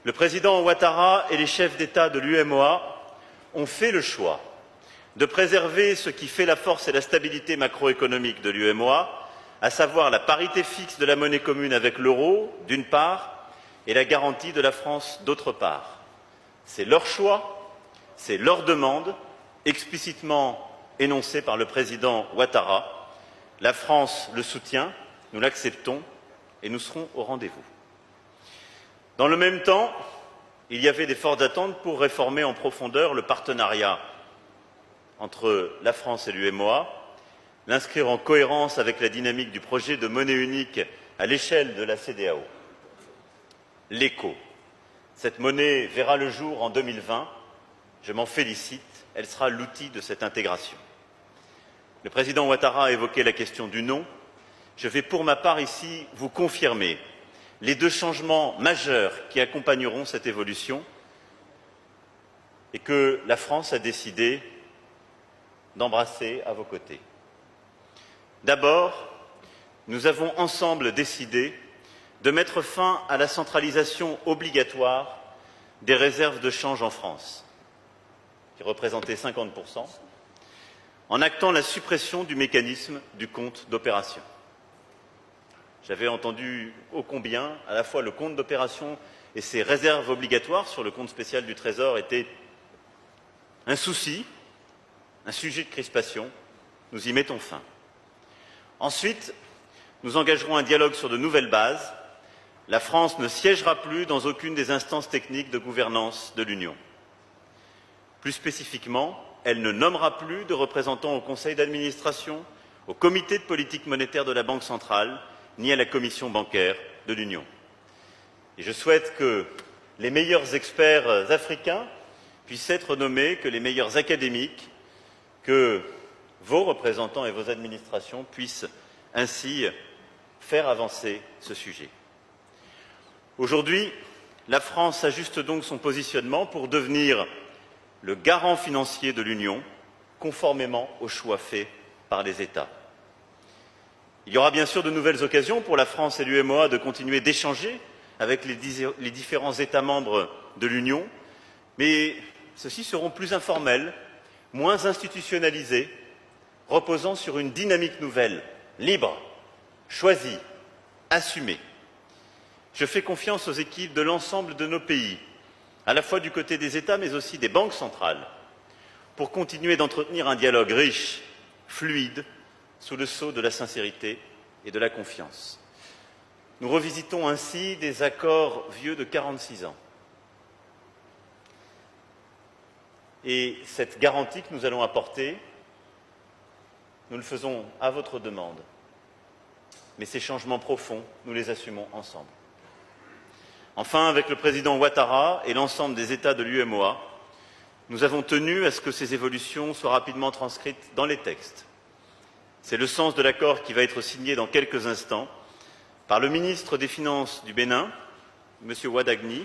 Le président Ouattara et les chefs d'État de l'UEMOA ont fait le choix de préserver ce qui fait la force et la stabilité macroéconomique de l'UEMOA, à savoir la parité fixe de la monnaie commune avec l'euro, d'une part, et la garantie de la France, d'autre part. C'est leur choix, c'est leur demande, explicitement énoncée par le président Ouattara. La France le soutient, nous l'acceptons et nous serons au rendez-vous. Dans le même temps, il y avait des fortes attentes pour réformer en profondeur le partenariat entre la France et l'UEMOA, l'inscrire en cohérence avec la dynamique du projet de monnaie unique à l'échelle de la CEDEAO. L'ECO. Cette monnaie verra le jour en 2020. Je m'en félicite. Elle sera l'outil de cette intégration. Le président Ouattara a évoqué la question du nom. Je vais pour ma part ici vous confirmer les deux changements majeurs qui accompagneront cette évolution et que la France a décidé d'embrasser à vos côtés. D'abord, nous avons ensemble décidé de mettre fin à la centralisation obligatoire des réserves de change en France, qui représentaient 50%, en actant la suppression du mécanisme du compte d'opération. J'avais entendu ô combien, à la fois le compte d'opération et ses réserves obligatoires sur le compte spécial du Trésor étaient un souci, un sujet de crispation. Nous y mettons fin. Ensuite, nous engagerons un dialogue sur de nouvelles bases. La France ne siégera plus dans aucune des instances techniques de gouvernance de l'Union. Plus spécifiquement, elle ne nommera plus de représentants au conseil d'administration, au comité de politique monétaire de la Banque centrale, ni à la commission bancaire de l'Union. Et je souhaite que les meilleurs experts africains puissent être nommés, que les meilleurs académiques, que vos représentants et vos administrations puissent ainsi faire avancer ce sujet. Aujourd'hui, la France ajuste donc son positionnement pour devenir le garant financier de l'Union, conformément aux choix faits par les États. Il y aura bien sûr de nouvelles occasions pour la France et l'UEMOA de continuer d'échanger avec les différents États membres de l'Union, mais ceux-ci seront plus informels, moins institutionnalisés, reposant sur une dynamique nouvelle, libre, choisie, assumée. Je fais confiance aux équipes de l'ensemble de nos pays, à la fois du côté des États mais aussi des banques centrales, pour continuer d'entretenir un dialogue riche, fluide, sous le sceau de la sincérité et de la confiance. Nous revisitons ainsi des accords vieux de 46 ans. Et cette garantie que nous allons apporter, nous le faisons à votre demande. Mais ces changements profonds, nous les assumons ensemble. Enfin, avec le président Ouattara et l'ensemble des États de l'UEMOA, nous avons tenu à ce que ces évolutions soient rapidement transcrites dans les textes. C'est le sens de l'accord qui va être signé dans quelques instants par le ministre des Finances du Bénin, M. Ouadagni,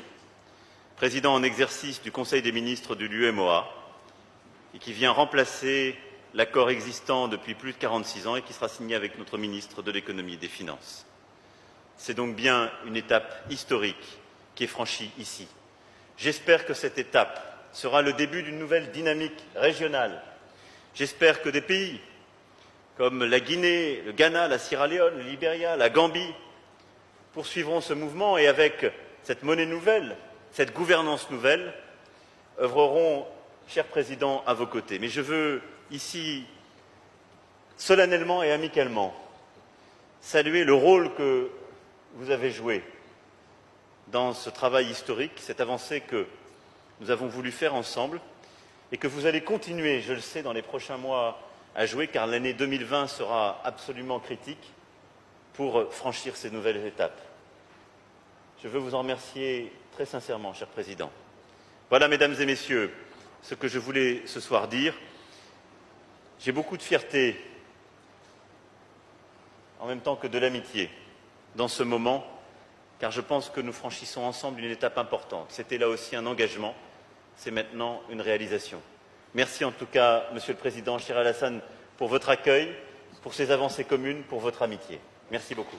président en exercice du Conseil des ministres de l'UEMOA, et qui vient remplacer l'accord existant depuis plus de 46 ans et qui sera signé avec notre ministre de l'Économie et des Finances. C'est donc bien une étape historique qui est franchie ici. J'espère que cette étape sera le début d'une nouvelle dynamique régionale. J'espère que des pays comme la Guinée, le Ghana, la Sierra Leone, le Libéria, la Gambie poursuivront ce mouvement et avec cette monnaie nouvelle, cette gouvernance nouvelle, œuvreront, cher Président, à vos côtés. Mais je veux ici, solennellement et amicalement, saluer le rôle que vous avez joué dans ce travail historique, cette avancée que nous avons voulu faire ensemble et que vous allez continuer, je le sais, dans les prochains mois à jouer, car l'année 2020 sera absolument critique pour franchir ces nouvelles étapes. Je veux vous en remercier très sincèrement, cher Président. Voilà, Mesdames et Messieurs, ce que je voulais ce soir dire. J'ai beaucoup de fierté, en même temps que de l'amitié, dans ce moment, car je pense que nous franchissons ensemble une étape importante. C'était là aussi un engagement, c'est maintenant une réalisation. Merci en tout cas, Monsieur le Président, cher Alassane, pour votre accueil, pour ces avancées communes, pour votre amitié. Merci beaucoup.